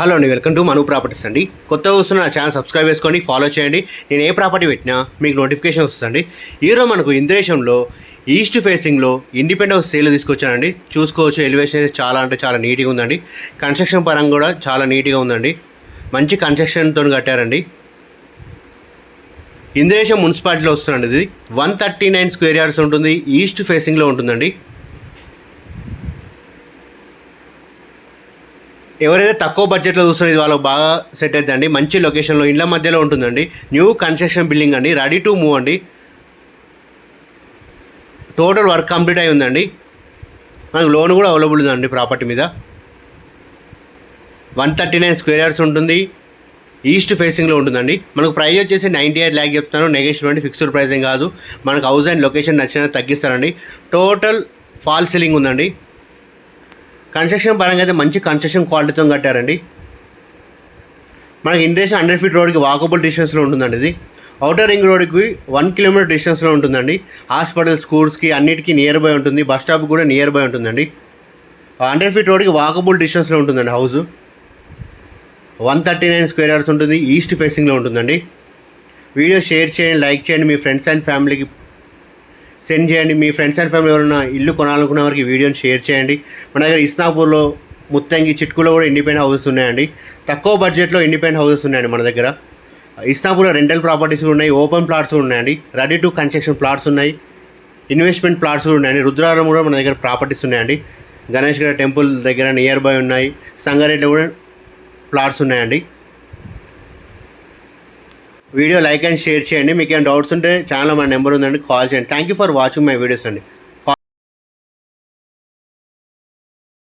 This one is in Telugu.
హలో అండి, వెల్కమ్ టు మను ప్రాపర్టీస్ అండి. కొత్తగా వస్తున్న నా ఛానల్ సబ్స్క్రైబ్ చేసుకోండి, ఫాలో చేయండి. నేను ఏ ప్రాపర్టీ పెట్టినా మీకు నోటిఫికేషన్ వస్తుందండి. ఈరోజు మనకు ఇంద్రేశంలో ఈస్ట్ ఫేసింగ్లో ఇండిపెండెంట్ హౌస్ సేల్ తీసుకొచ్చానండి. చూసుకోవచ్చు, ఎలివేషన్ చాలా అంటే చాలా నీట్గా ఉందండి. కన్స్ట్రక్షన్ పరంగా కూడా చాలా నీట్గా ఉందండి. మంచి కన్స్ట్రక్షన్తో కట్టారండి. ఇంద్రేశం మున్సిపాలిటీలో వస్తుందండి. ఇది 139 స్క్వేర్ యార్డ్స్ ఉంటుంది. ఈస్ట్ ఫేసింగ్లో ఉంటుందండి. ఎవరైతే తక్కువ బడ్జెట్లో చూస్తున్నారో ఇది వాళ్ళకి బాగా సెట్ అవుతుందండి. మంచి లొకేషన్లో ఇండ్ల మధ్యలో ఉంటుందండి. న్యూ కన్స్ట్రక్షన్ బిల్డింగ్ అండి, రెడీ టు మూవ్ అండి. టోటల్ వర్క్ కంప్లీట్ అయి ఉందండి. మనకు లోన్ కూడా అవైలబుల్ ఉందండి ప్రాపర్టీ మీద. 139 స్క్వేర్ యార్డ్స్ ఉంటుంది. ఈస్ట్ ఫేసింగ్లో ఉంటుందండి. మనకు ప్రైస్ వచ్చేసి 98 lakh చెప్తాను. నెగోషియబుల్ అండి, ఫిక్స్డ్ ప్రైసింగ్ కాదు. మనకు హౌస్ అండ్ లొకేషన్ నచ్చిన తగ్గిస్తారండి. టోటల్ ఫాల్ సీలింగ్ ఉందండి. కన్స్ట్రక్షన్ పరంగా అయితే మంచి కన్స్ట్రక్షన్ క్వాలిటీతో కట్టారండి. మనకి ఇంట్రెస్ట్ 100 feet రోడ్కి వాకబుల్ డిస్టెన్స్లో ఉంటుందండి. ఇది అవుటర్ రింగ్ రోడ్కి 1 kilometer డిస్టెన్స్లో ఉంటుందండి. హాస్పిటల్, స్కూల్స్కి అన్నిటికీ నియర్ బై ఉంటుంది. బస్ స్టాప్ కూడా నియర్ బై ఉంటుందండి. 100 feet రోడ్కి వాకబుల్ డిస్టెన్స్లో ఉంటుందండి హౌస్. 139 స్క్వేర్ యార్డ్స్ ఉంటుంది. ఈస్ట్ ఫేసింగ్లో ఉంటుందండి. వీడియో షేర్ చేయండి, లైక్ చేయండి, మీ ఫ్రెండ్స్ అండ్ ఫ్యామిలీకి సెండ్ చేయండి. మీ ఫ్రెండ్స్ అండ్ ఫ్యామిలీ ఎవరైనా ఇల్లు కొనాలనుకున్న వారికి వీడియోని షేర్ చేయండి. మన దగ్గర ఇస్నాపూర్లో, ముత్తంగి, చిట్కులో కూడా ఇండిపెండెంట్ హౌసెస్ ఉన్నాయండి. తక్కువ బడ్జెట్లో ఇండిపెండెంట్ హౌసెస్ ఉన్నాయండి మన దగ్గర. ఇస్నాపూర్లో రెంటల్ ప్రాపర్టీస్ కూడా ఉన్నాయి, ఓపెన్ ప్లాట్స్ కూడా ఉన్నాయండి. రెడీ టు కన్స్ట్రక్షన్ ప్లాట్స్ ఉన్నాయి, ఇన్వెస్ట్మెంట్ ప్లాట్స్ కూడా ఉన్నాయండి. రుద్రారం కూడా మన దగ్గర ప్రాపర్టీస్ ఉన్నాయండి. గణేష్ గడ టెంపుల్ దగ్గర నియర్ బై ఉన్నాయి. సంగారెడ్డిలో కూడా ప్లాట్స్ ఉన్నాయండి. వీడియో లైక్ అండ్ షేర్ చేయండి. మీకు ఏమైనా డౌట్స్ ఉంటే ఛానల్లో మన నెంబర్ ఉందండి, కాల్ చేయండి. Thank you for watching my videos అండి.